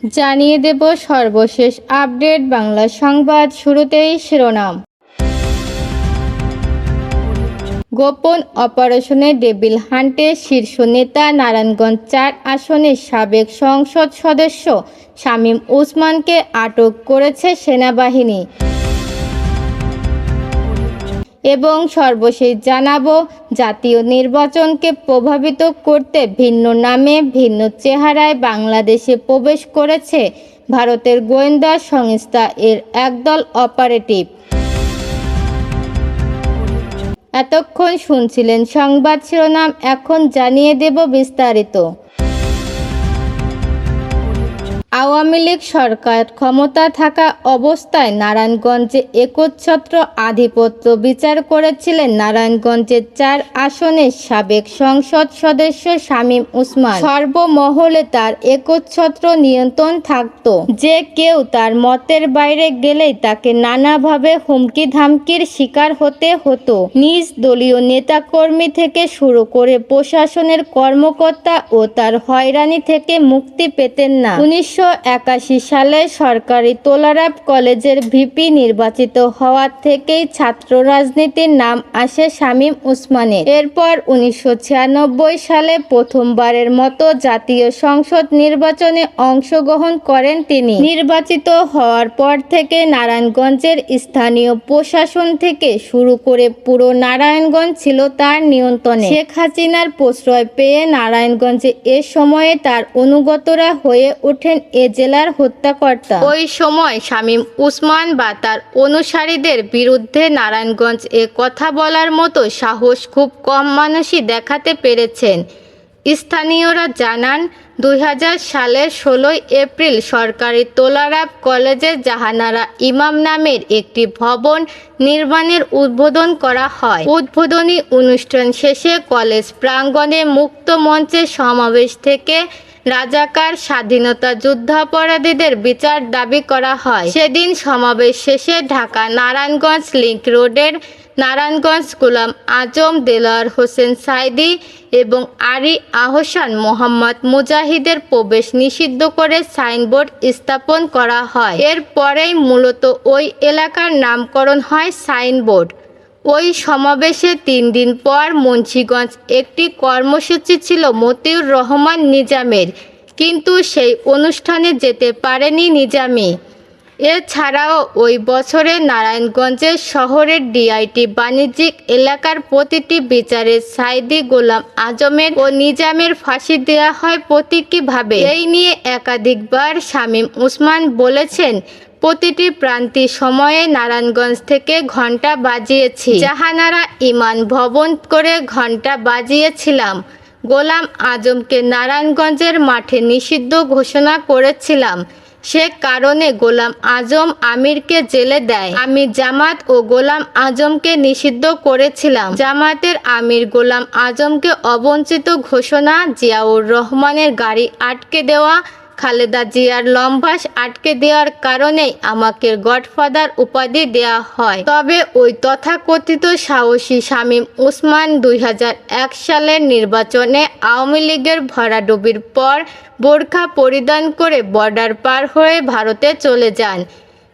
জানিয়ে দেব সর্বশেষ আপডেট বাংলা সংবাদ। শুরুতেই শিরোনাম। গোপন অপারেশনে ডেভিল হান্টের শীর্ষ নেতা নারায়ণগঞ্জ ৪ আসনের সাবেক সংসদ সদস্য শামীম ওসমানকে আটক করেছে সেনাবাহিনী। এবং সর্বশেষ জানাবো, জাতীয় নির্বাচনকে প্রভাবিত করতে ভিন্ন নামে ভিন্ন চেহারায় বাংলাদেশে প্রবেশ করেছে ভারতের গোয়েন্দা সংস্থা এর একদল অপারেটিভ। এতক্ষণ শুনছিলেন সংবাদ শিরোনাম, এখন জানিয়ে দেব বিস্তারিত। আওয়ামী লীগ সরকার ক্ষমতা থাকা অবস্থায় নারায়ণগঞ্জে একচ্ছত্র আধিপত্য বিচার করেছিলেন নারায়ণগঞ্জের ৪ আসনের সাবেক সংসদ সদস্য শামীম ওসমান। সর্বমহলে তার একচ্ছত্র নিয়ন্ত্রণ থাকত। যে কেউ তার মতের বাইরে গেলেই তাকে নানাভাবে হুমকি ধামকির শিকার হতে হতো। নিজ দলীয় নেতাকর্মী থেকে শুরু করে প্রশাসনের কর্মকর্তা ও তার হয়রানি থেকে মুক্তি পেতেন না। ১৯৮১ সালে সরকারি তোলারাব কলেজের ভিপি নির্বাচিত হওয়ার থেকেই ছাত্র রাজনীতির নাম আসে শামীম ওসমানের। এরপর ১৯৯৬ সালে প্রথমবারের মতো জাতীয় সংসদ নির্বাচনে অংশগ্রহণ করেন তিনি। নির্বাচিত হওয়ার পর থেকে নারায়ণগঞ্জের স্থানীয় প্রশাসন থেকে শুরু করে পুরো নারায়ণগঞ্জ ছিল তার নিয়ন্ত্রণে। শেখ হাসিনার প্রশ্রয় পেয়ে নারায়ণগঞ্জে এ সময়ে তার অনুগতরা হয়ে ওঠেন এ জেলার হত্যাকর্তা। ওই সময় শামীম ওসমান বা তার অনুসারীদের বিরুদ্ধে নারায়ণগঞ্জ এ কথা বলার মতো সাহস খুব কম মানুষই দেখাতে পেরেছেন। স্থানীয়রা জানান, ২০০০ সালের ১৬ এপ্রিল সরকারি তোলারাব কলেজে জাহানারা ইমাম নামের একটি ভবন নির্মাণের উদ্বোধন করা হয়। উদ্বোধনী অনুষ্ঠান শেষে কলেজ প্রাঙ্গণে মুক্ত মঞ্চের সমাবেশ থেকে রাজাকার স্বাধীনতা যুদ্ধাপরাধীদের বিচার দাবি করা হয়। সেদিন সমাবেশ শেষে ঢাকা নারায়ণগঞ্জ লিংক রোডের নারায়ণগঞ্জ গোলাম আজম, দেলোয়ার হোসেন সাঈদী এবং আলী আহসান মোহাম্মদ মুজাহিদের প্রবেশ নিষিদ্ধ করে সাইনবোর্ড স্থাপন করা হয়। এরপরেই মূলত ওই এলাকার নামকরণ হয় সাইনবোর্ড। ওই সমাবেশে ৩ দিন পর মুন্সিগঞ্জ একটি কর্মসূচি ছিল মতিউর রহমান নিজামের, কিন্তু সেই অনুষ্ঠানে যেতে পারেনি নিজামী। এছাড়াও ওই বছরে নারায়ণগঞ্জের শহরের ডিআইটি বাণিজ্যিক এলাকার প্রতিটি বিচারে সাঈদী, গোলাম আজমের ও নিজামের ফাঁসি দেওয়া হয় প্রতীকীভাবে। এই নিয়ে একাধিকবার শামীম ওসমান বলেছেন, প্রতিটি প্রান্তিক সময়ে নারায়ণগঞ্জ থেকে ঘণ্টা বাজিয়েছি। জাহানারা ইমান ভবন করে ঘণ্টা বাজিয়েছিলাম। গোলাম আজমকে নারায়ণগঞ্জের মাঠে নিষিদ্ধ ঘোষণা করেছিলাম। সে কারণে গোলাম আজম আমিরকে জেলে দেয়। আমি জামাত ও গোলাম আজমকে নিষিদ্ধ করেছিলাম। জামাতের আমির গোলাম আজমকে অবঞ্চিত ঘোষণা, জিয়াউর রহমানের গাড়ি আটকে দেওয়া, খালেদা জিয়ার লম্বাস আটকে দেওয়ার কারণেই আমাকে গডফাদার উপাধি দেওয়া হয়। তবে ওই তথাকথিত সাহসী শামীম ওসমান ২০০১ সালের নির্বাচনে আওয়ামী লীগের ভরাডুবির পর বোরখা পরিধান করে বর্ডার পার হয়ে ভারতে চলে যান।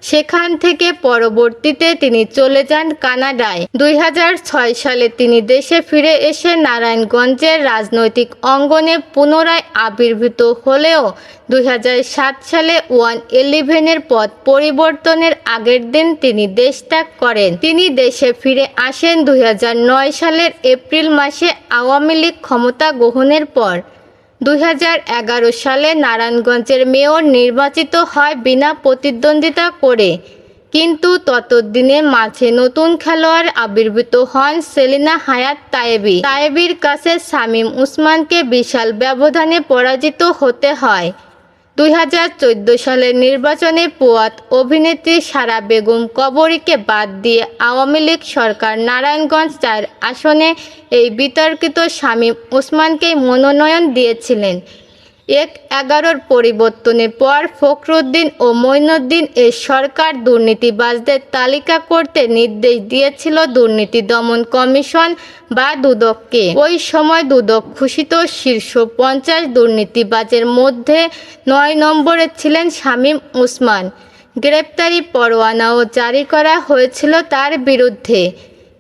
সেখান থেকে পরবর্তীতে তিনি চলে যান কানাডায়। ২০০৬ সালে তিনি দেশে ফিরে এসে নারায়ণগঞ্জের রাজনৈতিক অঙ্গনে পুনরায় আবির্ভূত হলেও ২০০৭ সালে 1-11-এর পথ পরিবর্তনের আগের দিন তিনি দেশ ত্যাগ করেন। তিনি দেশে ফিরে আসেন ২০০৯ সালের এপ্রিল মাসে আওয়ামী লীগ ক্ষমতা গ্রহণের পর। ২০১১ সালে নারায়ণগঞ্জের মেয়র নির্বাচিত হয় বিনা প্রতিদ্বন্দ্বিতা করে, কিন্তু ততদিনে মাঝে নতুন খেলোয়াড় আবির্ভূত হন সেলিনা হায়াৎ তায়েবী। তায়েবীর কাছে শামীম ওসমানকে বিশাল ব্যবধানে পরাজিত হতে হয়। ২০১৪ সালের নির্বাচনে প্রয়াত অভিনেত্রী সারা বেগম কবরীকে বাদ দিয়ে আওয়ামী লীগ সরকার নারায়ণগঞ্জ ৪ আসনে এই বিতর্কিত শামীম ওসমানকেই মনোনয়ন দিয়েছিলেন। ১/১১ পরিবর্তনের পর ফখরুদ্দিন ও মঈনুদ্দিন এর সরকার দুর্নীতিবাজদের তালিকা করতে নির্দেশ দিয়েছিল দুর্নীতি দমন কমিশন বা দুদককে। ওই সময় দুদক ঘোষিত শীর্ষ ৫০ দুর্নীতিবাজের মধ্যে ৯ নম্বরে ছিলেন শামীম ওসমান। গ্রেপ্তারি পরোয়ানাও জারি করা হয়েছিল তার বিরুদ্ধে,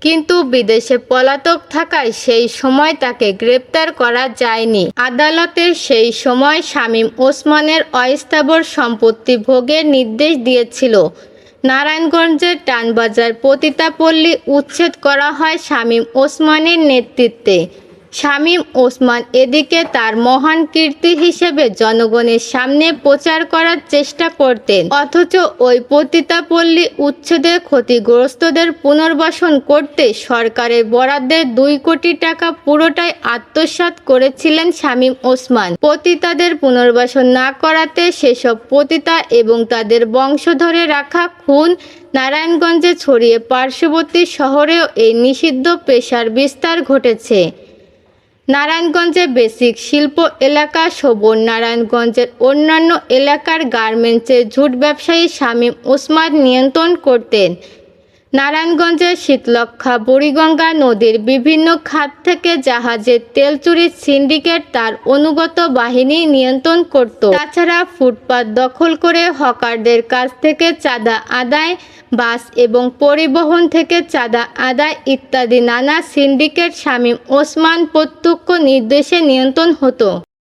কিন্তু বিদেশে পলাতক থাকায় সেই সময় তাকে গ্রেপ্তার করা যায়নি। আদালতের সেই সময় শামীম ওসমানের অস্থাবর সম্পত্তি ভোগের নির্দেশ দিয়েছিল। নারায়ণগঞ্জের টানবাজার পতিতাপল্লী উচ্ছেদ করা হয় শামীম ওসমানের নেতৃত্বে। শামীম ওসমান এদিকে তার মহান কীর্তি হিসেবে জনগণের সামনে প্রচার করার চেষ্টা করতেন, অথচ ওই পতিতাপল্লী উচ্ছেদে ক্ষতিগ্রস্তদের পুনর্বাসন করতে সরকারের বরাদ্দের ২ কোটি টাকা পুরোটাই আত্মসাৎ করেছিলেন শামীম ওসমান। পতিতাদের পুনর্বাসন না করাতে সেসব পতিতা এবং তাদের বংশধরে রাখা খুন নারায়ণগঞ্জে ছড়িয়ে পার্শ্ববর্তী শহরেও এই নিষিদ্ধ পেশার বিস্তার ঘটেছে। নারায়ণগঞ্জে বেসিক শিল্প এলাকা সবর নারায়ণগঞ্জের অন্যান্য এলাকার গার্মেন্টসের ঝুট ব্যবসায়ী শামীম ওসমান নিয়ন্ত্রণ করতেন। নারায়ণগঞ্জের শীতলক্ষ্যা বুড়িগঙ্গা নদীর বিভিন্ন খাত থেকে জাহাজের তেল চুরির সিন্ডিকেট তার অনুগত বাহিনী নিয়ন্ত্রণ করত। তাছাড়া ফুটপাত দখল করে হকারদের কাছ থেকে চাঁদা আদায়, বাস এবং পরিবহন থেকে চাঁদা আদায় ইত্যাদি নানা সিন্ডিকেট শামীম ওসমান প্রত্যক্ষ নির্দেশে নিয়ন্ত্রণ হতো।